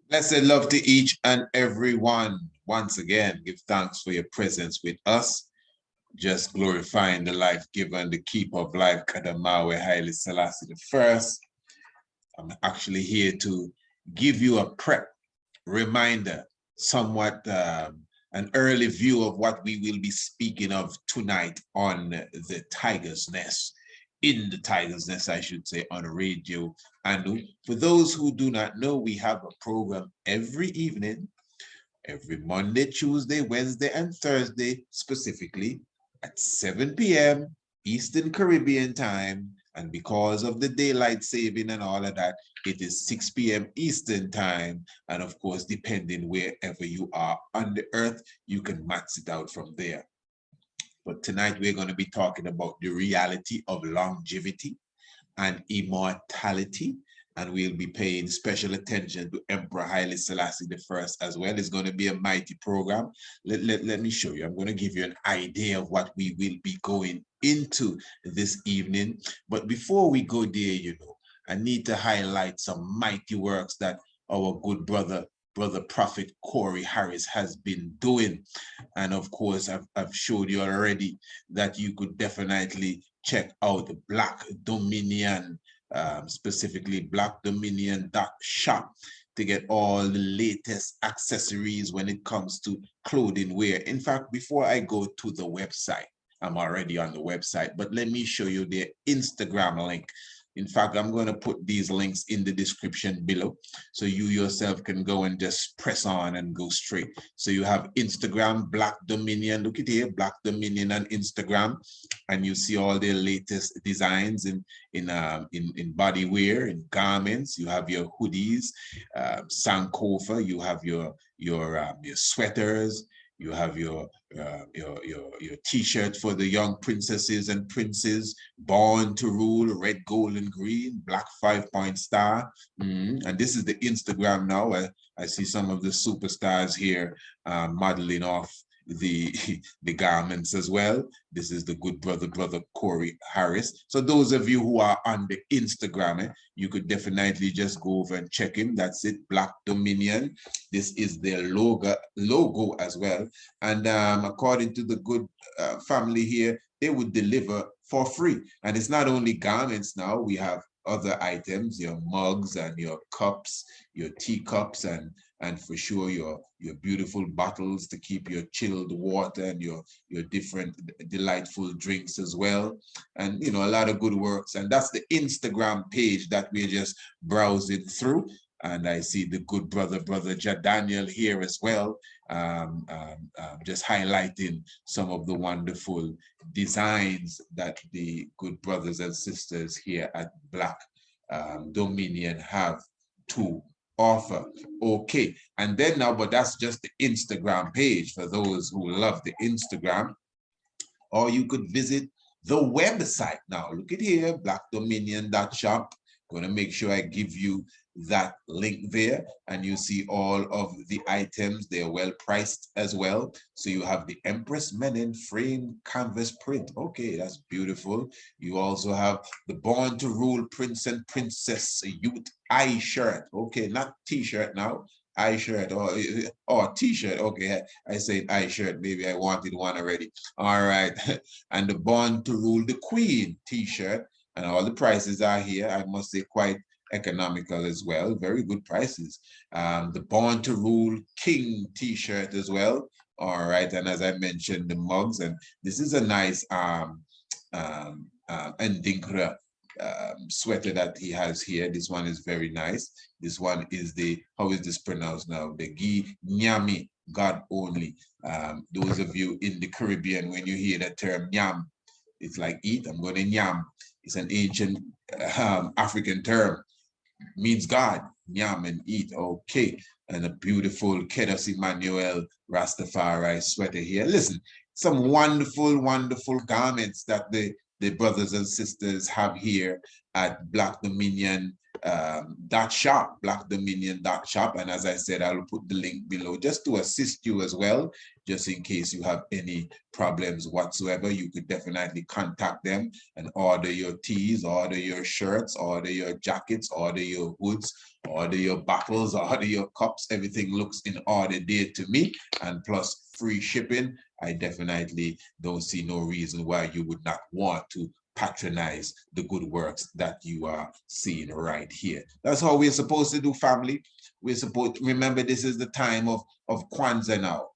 Blessed love to each and every one. Once again, give thanks for your presence with us. Just glorifying the life giver and the keeper of life, Kadamawe Haile Selassie the First. I'm actually here to give you a prep reminder, somewhat an early view of what we will be speaking of tonight on the Tiger's Nest, in the Tiger's Nest, I should say, on radio. And for those who do not know, we have a program every evening, every Monday, Tuesday, Wednesday, and Thursday, specifically at 7 p.m. Eastern Caribbean time. And because of the daylight saving and all of that, it is 6 p.m. Eastern time. And of course, depending wherever you are on the earth, you can max it out from there. But tonight we're going to be talking about the reality of longevity and immortality. And we'll be paying special attention to Emperor Haile Selassie I as well. It's going to be a mighty program. Let me show you. I'm going to give you an idea of what we will be going into this evening. But before we go there, I need to highlight some mighty works that our good brother Prophet Corey Harris has been doing. And of course, I've showed you already that you could definitely check out the Black Dominion, specifically blackdominion.shop, to get all the latest accessories when it comes to clothing wear. In fact, before I go to the website, I'm already on the website, but let me show you their Instagram link. In fact, I'm going to put these links in the description below, so you yourself can go and just press on and go straight. So you have Instagram, Black Dominion. Look at here, Black Dominion on Instagram, and you see all their latest designs in body wear, in garments. You have your hoodies, Sankofa. You have your sweaters. You have your T-shirt for the young princesses and princes, born to rule, red, gold, and green, black 5-point star. And this is the Instagram now. I see some of the superstars here modeling off the garments as well. This is the good brother Corey Harris. So those of you who are on the Instagram, you could definitely just go over and check him. That's it, Black Dominion. This is their logo as well. And according to the good family here, they would deliver for free. And it's not only garments now. We have other items, your mugs and your cups, your teacups, and for sure your beautiful bottles to keep your chilled water and your different delightful drinks as well. And a lot of good works. And that's the Instagram page that we're just browsing through. And I see the good brother Jadaniel here as well, just highlighting some of the wonderful designs that the good brothers and sisters here at Black Dominion have to offer. Okay, and then now, but that's just the Instagram page for those who love the Instagram. Or you could visit the website now. Look at here, blackdominion.shop. Going to make sure I give you that link there, and you see all of the items. They're well priced as well. So you have the Empress Menen frame canvas print. Okay, that's beautiful. You also have the Born to Rule Prince and Princess Youth eye shirt. Okay, not t-shirt now, eye shirt, or t-shirt. Okay, I said eye shirt. Maybe I wanted one already. All right. And the Born to Rule the Queen t-shirt. And all the prices are here. I must say quite economical as well. Very good prices. The Born to Rule King t-shirt as well. All right. And as I mentioned, the mugs. And this is a nice Ndinkra sweater that he has here. This one is very nice. This one is the, how is this pronounced now? The Gi Nyami, God only. Those of you in the Caribbean, when you hear the term Nyam, it's like eat. I'm going to Nyam. It's an ancient African term, means God, Nyam and eat. Okay, and a beautiful Kedos Emmanuel Rastafari sweater here. Listen, some wonderful, wonderful garments that the brothers and sisters have here at Black Dominion .shop, Black Dominion .shop. And as I said, I'll put the link below just to assist you as well, just in case you have any problems whatsoever. You could definitely contact them and order your tees, order your shirts, order your jackets, order your hoods, order your bottles, order your cups. Everything looks in order there to me, and plus free shipping. I definitely don't see no reason why you would not want to patronize the good works that you are seeing right here. That's how we're supposed to do, family. We're supposed to remember this is the time of Kwanzaa now.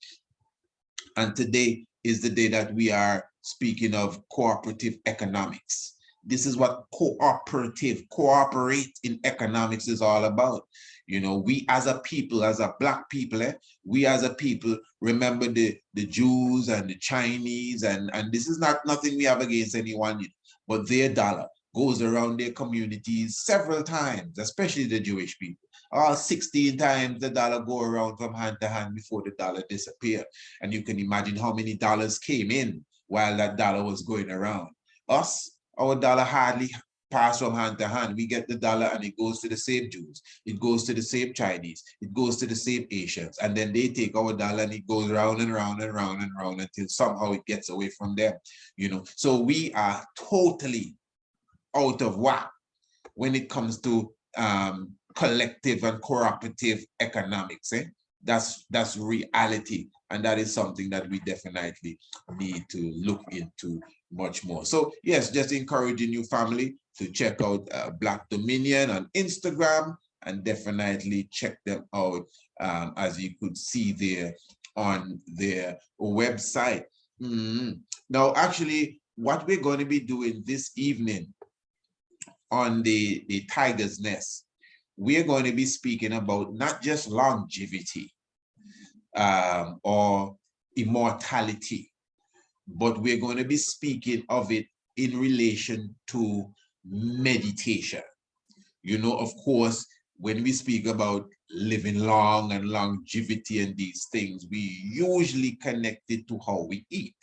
And today is the day that we are speaking of cooperative economics. This is what cooperate in economics is all about. You know, we as a people, as a Black people, we as a people remember the Jews and the Chinese, and this is not nothing we have against anyone, but their dollar goes around their communities several times, especially the Jewish people. 16 times the dollar go around from hand to hand before the dollar disappeared. And you can imagine how many dollars came in while that dollar was going around. Us, our dollar hardly pass from hand to hand. We get the dollar and it goes to the same Jews. It goes to the same Chinese. It goes to the same Asians. And then they take our dollar and it goes round and round and round and round until somehow it gets away from them. You know, so we are totally out of whack when it comes to collective and cooperative economics. That's reality, and that is something that we definitely need to look into much more. So yes, just encouraging you, family, to check out Black Dominion on Instagram, and definitely check them out, as you could see there on their website. Now, actually, what we're going to be doing this evening on the Tiger's Nest, we're going to be speaking about not just longevity or immortality, but we're going to be speaking of it in relation to meditation. You know, of course, when we speak about living long and longevity and these things, we usually connect it to how we eat.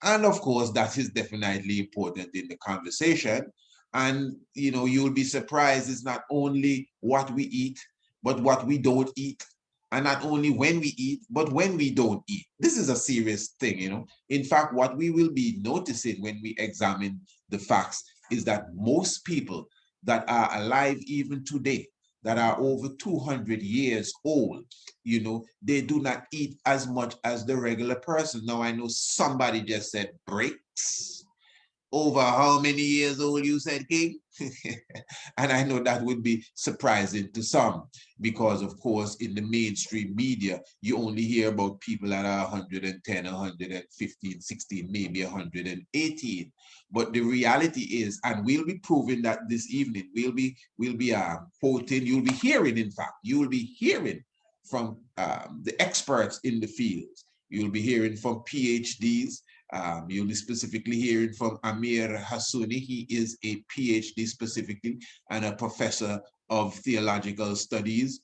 And of course, that is definitely important in the conversation. And, you know, you'll be surprised it's not only what we eat, but what we don't eat. And not only when we eat, but when we don't eat. This is a serious thing, you know. In fact, what we will be noticing when we examine the facts is that most people that are alive even today, that are over 200 years old, you know, they do not eat as much as the regular person. Now, I know somebody just said breaks. Over how many years old you said, King? And I know that would be surprising to some, because of course in the mainstream media you only hear about people that are 110, 115, 16, maybe 118. But the reality is, and we'll be proving that this evening, we'll be quoting, you'll be hearing, in fact, you'll be hearing from the experts in the fields. You'll be hearing from PhDs. You'll be specifically hearing from Amir Hassouni. He is a PhD specifically and a professor of theological studies.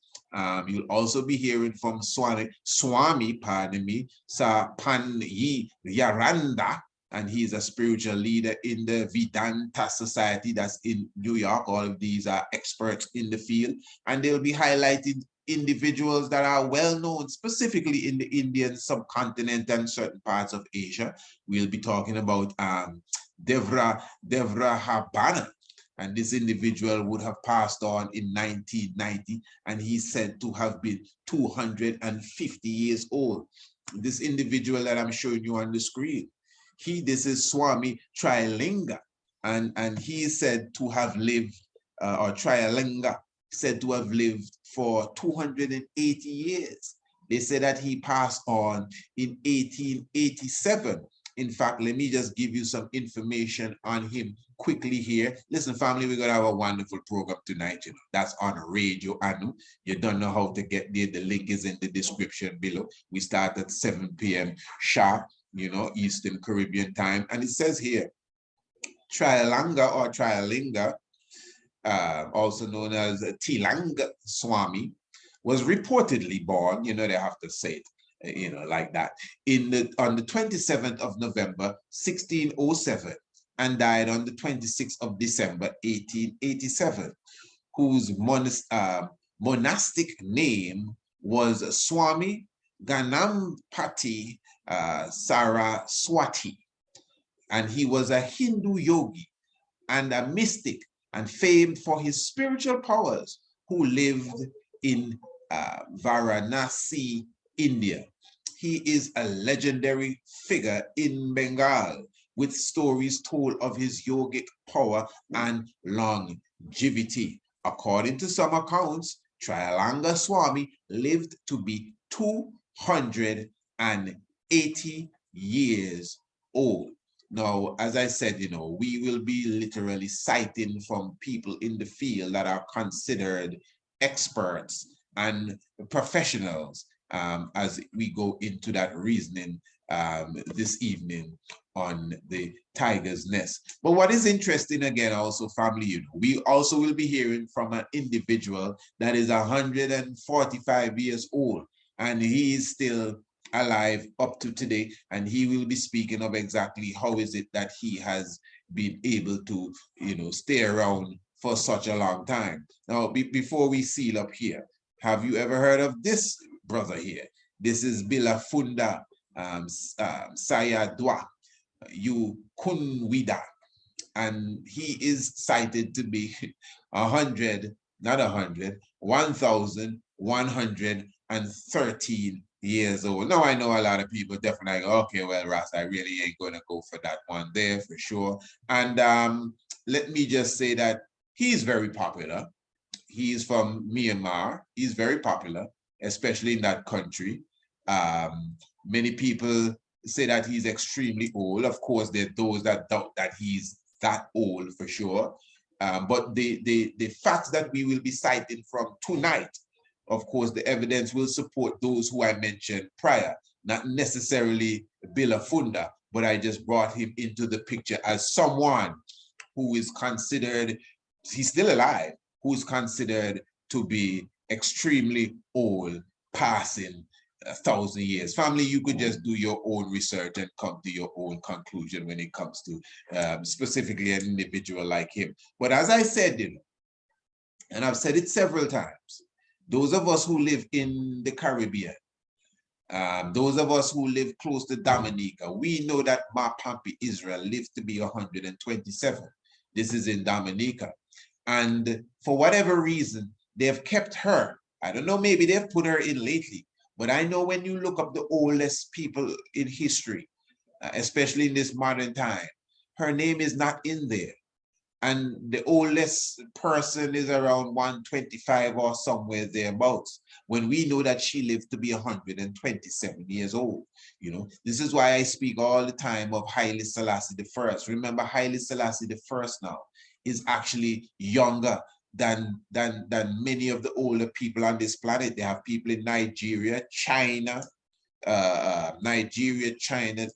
You'll also be hearing from Swami, pardon me, Sapanyi Yaranda, and he's a spiritual leader in the Vedanta Society that's in New York. All of these are experts in the field, and they'll be highlighting individuals that are well known, specifically in the Indian subcontinent and certain parts of Asia. We'll be talking about Devra Habana, and this individual would have passed on in 1990, and he's said to have been 250 years old. This individual that I'm showing you on the screen, this is Swami Trilinga, and he is said to have lived, or Trilinga, said to have lived for 280 years. They say that he passed on in 1887. In fact, let me just give you some information on him quickly here. Listen, family, we're gonna have a wonderful program tonight. You know, that's on Radio Anu. You don't know how to get there. The link is in the description below. We start at 7 p.m. sharp, you know, Eastern Caribbean time. And it says here, Trilinga or Trilinga, also known as Tilanga Swami, was reportedly born, you know, they have to say it, you know, like that, on the 27th of November, 1607, and died on the 26th of December, 1887. whose monastic name was Swami Ganampati Saraswati. And he was a Hindu yogi and a mystic and famed for his spiritual powers, who lived in Varanasi, India. He is a legendary figure in Bengal, with stories told of his yogic power and longevity. According to some accounts, Trialanga Swami lived to be 280 years old. Now, as I said, we will be literally citing from people in the field that are considered experts and professionals as we go into that reasoning this evening on the tiger's nest. But what is interesting again, also, family, we also will be hearing from an individual that is 145 years old, and he is still alive up to today, and he will be speaking of exactly how is it that he has been able to stay around for such a long time. Now, before we seal up here, have you ever heard of this brother here? This is Bilafunda Sayadwa Yukunwida, and he is cited to be 1,113 years old. Now, I know a lot of people definitely like, okay, well, Ras, I really ain't going to go for that one there for sure. And let me just say that he's very popular. He's from Myanmar. He's very popular, especially in that country. Many people say that he's extremely old. Of course, there are those that doubt that he's that old for sure. But the facts that we will be citing from tonight, of course, the evidence will support those who I mentioned prior, not necessarily Bilafunda, but I just brought him into the picture as someone who is considered, he's still alive, who's considered to be extremely old, passing 1,000 years. Family, you could just do your own research and come to your own conclusion when it comes to specifically an individual like him. But as I said, and I've said it several times, those of us who live in the Caribbean, those of us who live close to Dominica, we know that Mapampi Israel lived to be 127. This is in Dominica. And for whatever reason, they've kept her. I don't know, maybe they've put her in lately. But I know when you look up the oldest people in history, especially in this modern time, her name is not in there. And the oldest person is around 125 or somewhere thereabouts, when we know that she lived to be 127 years old. This is why I speak all the time of Haile Selassie I. Remember, Haile Selassie I now is actually younger than many of the older people on this planet. They have people in Nigeria, China,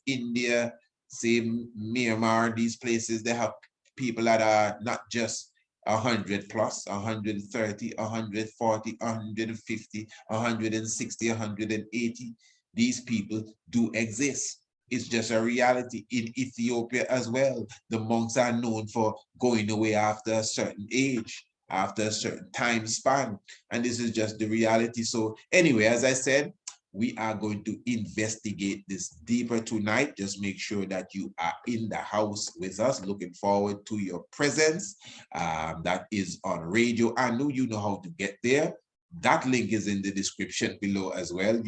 India, same Myanmar, these places. They have people that are not just 100 plus, 130, 140, 150, 160, 180. These people do exist. It's just a reality. In Ethiopia as well, the monks are known for going away after a certain age, after a certain time span. And this is just the reality. So anyway, as I said, we are going to investigate this deeper tonight. Just make sure that you are in the house with us. Looking forward to your presence. That is on Radio Anu. You know how to get there. That link is in the description below as well.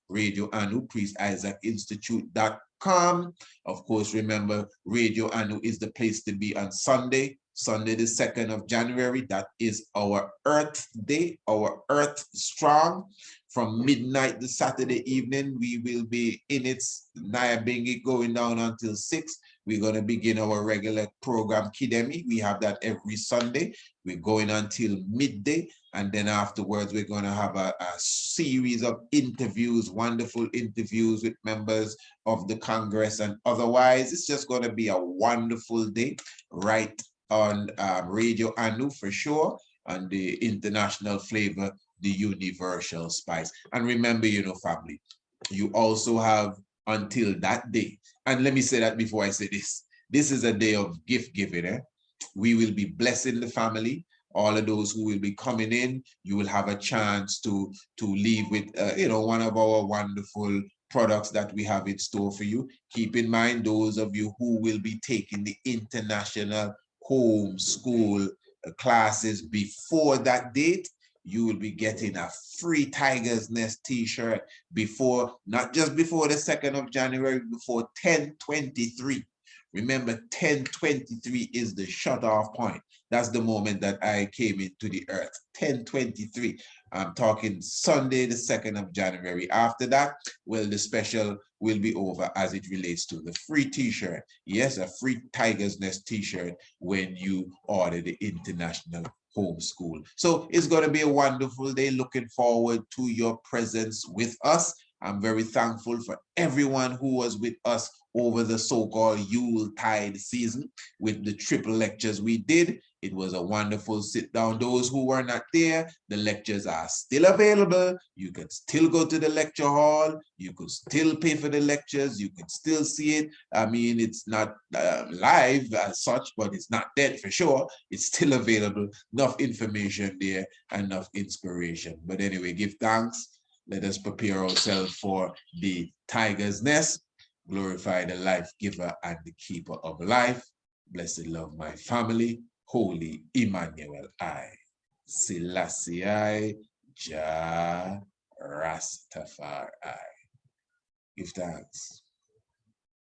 Radio Anu, PriestIsaacInstitute.com. Of course, remember, Radio Anu is the place to be on Sunday the 2nd of January. That is our Earth Day, our Earth Strong. From midnight the Saturday evening, we will be in its Nyabingi going down until 6. We're going to begin our regular program, Kidemi. We have that every Sunday. We're going until midday. And then afterwards, we're going to have a series of interviews, wonderful interviews with members of the Congress and otherwise. It's just going to be a wonderful day right on Radio Anu for sure, and the international flavor, the universal spice. And remember, family, you also have until that day. And let me say that before I say this. This is a day of gift giving. We will be blessing the family. All of those who will be coming in, you will have a chance to leave with one of our wonderful products that we have in store for you. Keep in mind, those of you who will be taking the international home school classes before that date, you will be getting a free Tiger's Nest t-shirt before, not just before the 2nd of January, before 10/23. Remember, 10/23 is the shut-off point. That's the moment that I came into the earth, 10/23. I'm talking Sunday, the 2nd of January. After that, well, the special will be over as it relates to the free t-shirt. Yes, a free Tiger's Nest t-shirt when you order the international homeschool. So it's going to be a wonderful day. Looking forward to your presence with us. I'm very thankful for everyone who was with us over the so-called Yuletide season with the triple lectures we did. It was a wonderful sit down. Those who were not there, the lectures are still available. You can still go to the lecture hall. You could still pay for the lectures. You can still see it. I mean, it's not live as such, but it's not dead for sure. It's still available. Enough information there, enough inspiration. But anyway, give thanks. Let us prepare ourselves for the Tiger's Nest. Glorify the life giver and the keeper of life. Blessed love my family. Holy Emmanuel I. Selassie I. Jah Rastafari. Give thanks.